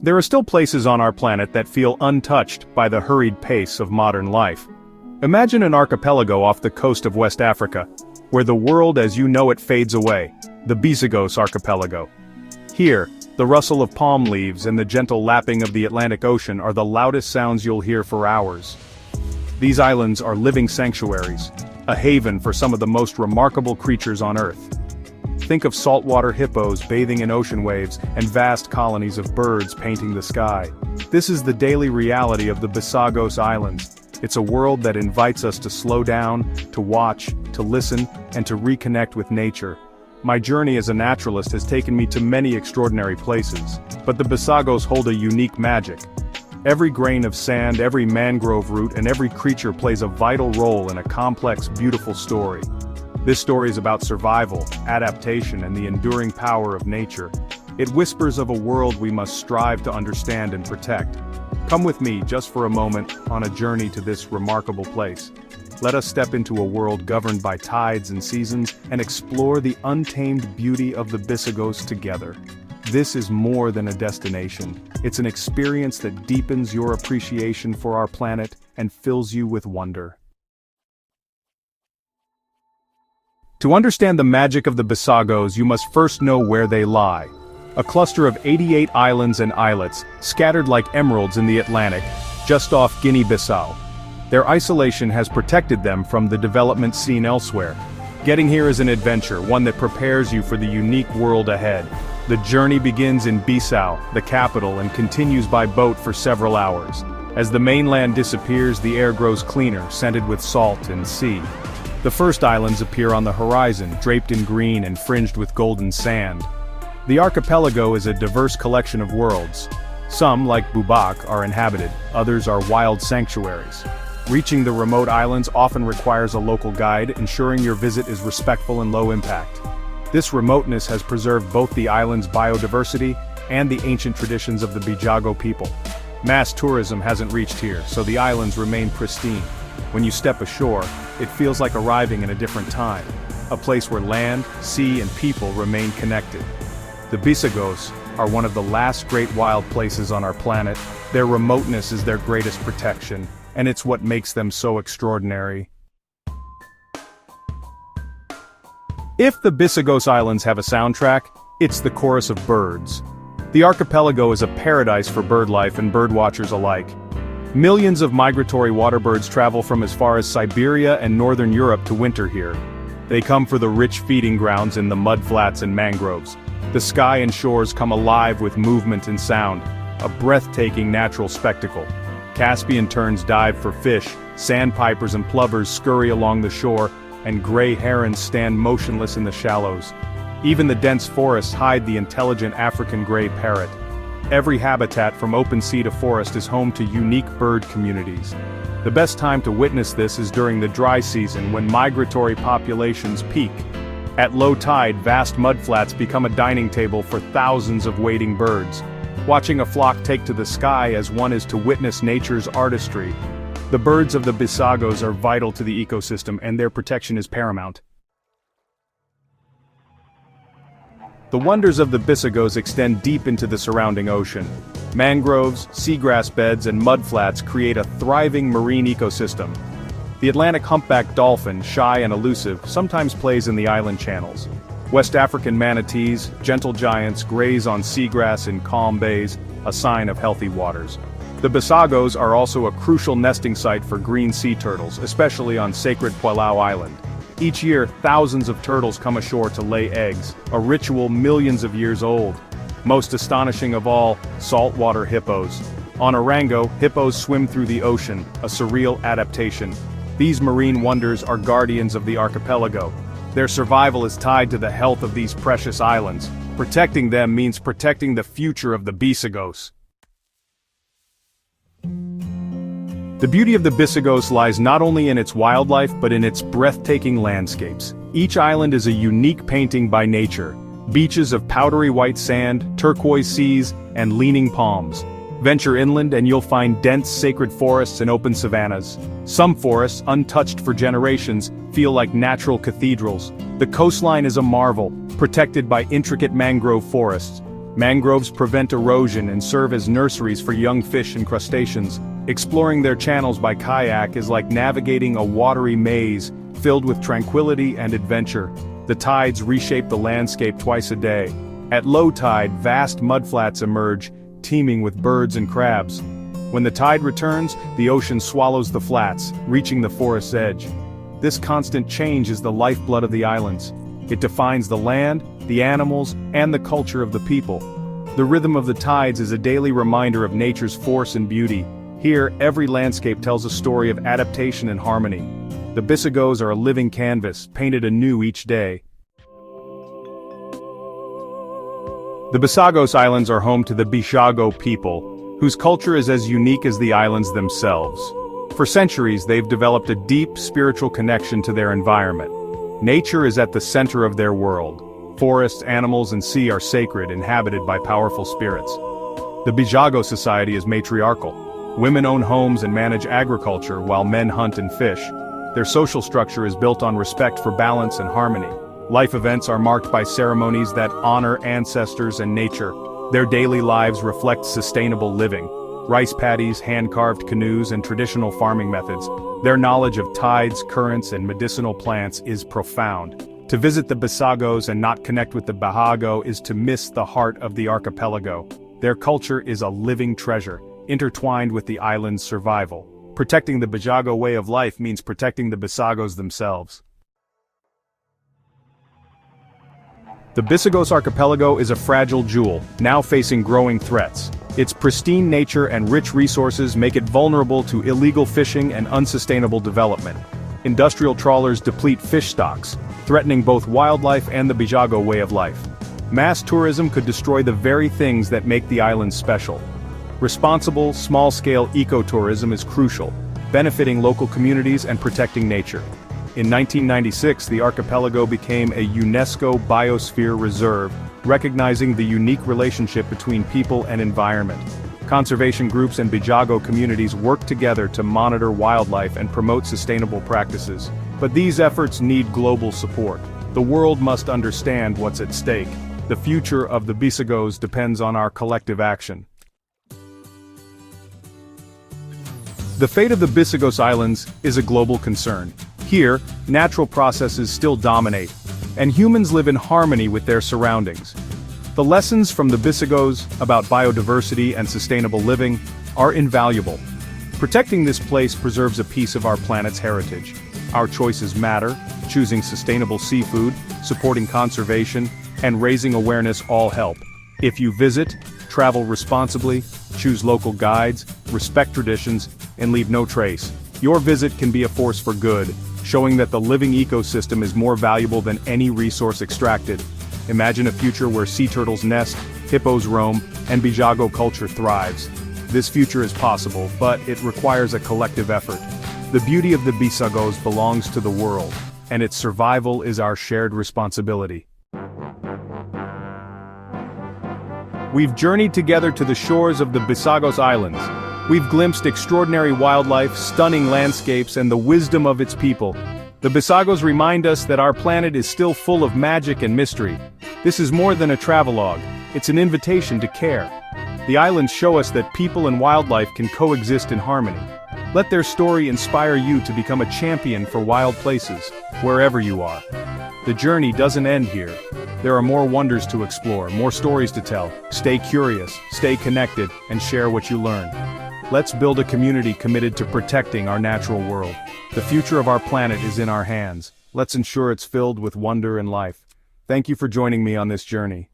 There are still places on our planet that feel untouched by the hurried pace of modern life. Imagine an archipelago off the coast of West Africa, where the world as you know it fades away, the Bissagos archipelago. Here, the rustle of palm leaves and the gentle lapping of the Atlantic Ocean are the loudest sounds you'll hear for hours. These islands are living sanctuaries, a haven for some of the most remarkable creatures on Earth. Think of saltwater hippos bathing in ocean waves and vast colonies of birds painting the sky. This is the daily reality of the Bissagos Islands. It's a world that invites us to slow down, to watch, to listen, and to reconnect with nature. My journey as a naturalist has taken me to many extraordinary places, but the Bissagos hold a unique magic. Every grain of sand, every mangrove root, and every creature plays a vital role in a complex, beautiful story. This story is about survival, adaptation, and the enduring power of nature. It whispers of a world we must strive to understand and protect. Come with me, just for a moment, on a journey to this remarkable place. Let us step into a world governed by tides and seasons, and explore the untamed beauty of the Bissagos together. This is more than a destination. It's an experience that deepens your appreciation for our planet and fills you with wonder. To understand the magic of the Bissagos, you must first know where they lie. A cluster of 88 islands and islets, scattered like emeralds in the Atlantic, just off Guinea Bissau. Their isolation has protected them from the development seen elsewhere. Getting here is an adventure, one that prepares you for the unique world ahead. The journey begins in Bissau, the capital, and continues by boat for several hours. As the mainland disappears, the air grows cleaner, scented with salt and sea. The first islands appear on the horizon, draped in green and fringed with golden sand. The archipelago is a diverse collection of worlds. Some, like Bubak, are inhabited, others are wild sanctuaries. Reaching the remote islands often requires a local guide, ensuring your visit is respectful and low impact. This remoteness has preserved both the island's biodiversity and the ancient traditions of the Bissagos people. Mass tourism hasn't reached here, so the islands remain pristine. When you step ashore, it feels like arriving in a different time, a place where land, sea, and people remain connected. The Bissagos are one of the last great wild places on our planet. Their remoteness is their greatest protection, and it's what makes them so extraordinary. If the Bissagos Islands have a soundtrack, it's the chorus of birds. The archipelago is a paradise for bird life and birdwatchers alike. Millions of migratory waterbirds travel from as far as Siberia and northern Europe to winter here. They come for the rich feeding grounds in the mudflats and mangroves. The sky and shores come alive with movement and sound, a breathtaking natural spectacle. Caspian terns dive for fish, sandpipers and plovers scurry along the shore, and gray herons stand motionless in the shallows. Even the dense forests hide the intelligent African gray parrot. Every habitat from open sea to forest is home to unique bird communities. The best time to witness this is during the dry season when migratory populations peak. At low tide, vast mudflats become a dining table for thousands of wading birds. Watching a flock take to the sky as one is to witness nature's artistry. The birds of the Bissagos are vital to the ecosystem, and their protection is paramount. The wonders of the Bissagos extend deep into the surrounding ocean. Mangroves, seagrass beds, and mudflats create a thriving marine ecosystem. The Atlantic humpback dolphin, shy and elusive, sometimes plays in the island channels. West African manatees, gentle giants, graze on seagrass in calm bays, a sign of healthy waters. The Bissagos are also a crucial nesting site for green sea turtles, especially on sacred Palau Island. Each year, thousands of turtles come ashore to lay eggs, a ritual millions of years old. Most astonishing of all, saltwater hippos. On Orango, hippos swim through the ocean, a surreal adaptation. These marine wonders are guardians of the archipelago. Their survival is tied to the health of these precious islands. Protecting them means protecting the future of the Bissagos. The beauty of the Bissagos lies not only in its wildlife but in its breathtaking landscapes. Each island is a unique painting by nature. Beaches of powdery white sand, turquoise seas, and leaning palms. Venture inland and you'll find dense sacred forests and open savannas. Some forests, untouched for generations, feel like natural cathedrals. The coastline is a marvel, protected by intricate mangrove forests. Mangroves prevent erosion and serve as nurseries for young fish and crustaceans. Exploring their channels by kayak is like navigating a watery maze, filled with tranquility and adventure. The tides reshape the landscape twice a day. At low tide, vast mudflats emerge, teeming with birds and crabs. When the tide returns, the ocean swallows the flats, reaching the forest's edge. This constant change is the lifeblood of the islands. It defines the land, the animals, and the culture of the people. The rhythm of the tides is a daily reminder of nature's force and beauty. Here, every landscape tells a story of adaptation and harmony. The Bissagos are a living canvas, painted anew each day. The Bissagos Islands are home to the Bissago people, whose culture is as unique as the islands themselves. For centuries, they've developed a deep spiritual connection to their environment. Nature is at the center of their world. Forests, animals, and sea are sacred, inhabited by powerful spirits. The Bissago society is matriarchal. Women own homes and manage agriculture while men hunt and fish. Their social structure is built on respect for balance and harmony. Life events are marked by ceremonies that honor ancestors and nature. Their daily lives reflect sustainable living. Rice paddies, hand-carved canoes, and traditional farming methods. Their knowledge of tides, currents, and medicinal plants is profound. To visit the Bissagos and not connect with the Bissago is to miss the heart of the archipelago. Their culture is a living treasure, intertwined with the island's survival. Protecting the Bissago way of life means protecting the Bissagos themselves. The Bissagos archipelago is a fragile jewel, now facing growing threats. Its pristine nature and rich resources make it vulnerable to illegal fishing and unsustainable development. Industrial trawlers deplete fish stocks, threatening both wildlife and the Bissago way of life. Mass tourism could destroy the very things that make the islands special. Responsible, small-scale ecotourism is crucial, benefiting local communities and protecting nature. In 1996, the archipelago became a UNESCO Biosphere Reserve, recognizing the unique relationship between people and environment. Conservation groups and Bissago communities work together to monitor wildlife and promote sustainable practices. But these efforts need global support. The world must understand what's at stake. The future of the Bissagos depends on our collective action. The fate of the Bissagos Islands is a global concern. Here, natural processes still dominate, and humans live in harmony with their surroundings. The lessons from the Bissagos about biodiversity and sustainable living are invaluable. Protecting this place preserves a piece of our planet's heritage. Our choices matter: choosing sustainable seafood, supporting conservation, and raising awareness all help. If you visit, travel responsibly, choose local guides, respect traditions, and leave no trace. Your visit can be a force for good, showing that the living ecosystem is more valuable than any resource extracted. Imagine a future where sea turtles nest, hippos roam, and Bissago culture thrives. This future is possible, but it requires a collective effort. The beauty of the Bissagos belongs to the world, and its survival is our shared responsibility. We've journeyed together to the shores of the Bissagos Islands. We've glimpsed extraordinary wildlife, stunning landscapes, and the wisdom of its people. The Bissagos remind us that our planet is still full of magic and mystery. This is more than a travelogue, it's an invitation to care. The islands show us that people and wildlife can coexist in harmony. Let their story inspire you to become a champion for wild places, wherever you are. The journey doesn't end here. There are more wonders to explore, more stories to tell. Stay curious, stay connected, and share what you learn. Let's build a community committed to protecting our natural world. The future of our planet is in our hands. Let's ensure it's filled with wonder and life. Thank you for joining me on this journey.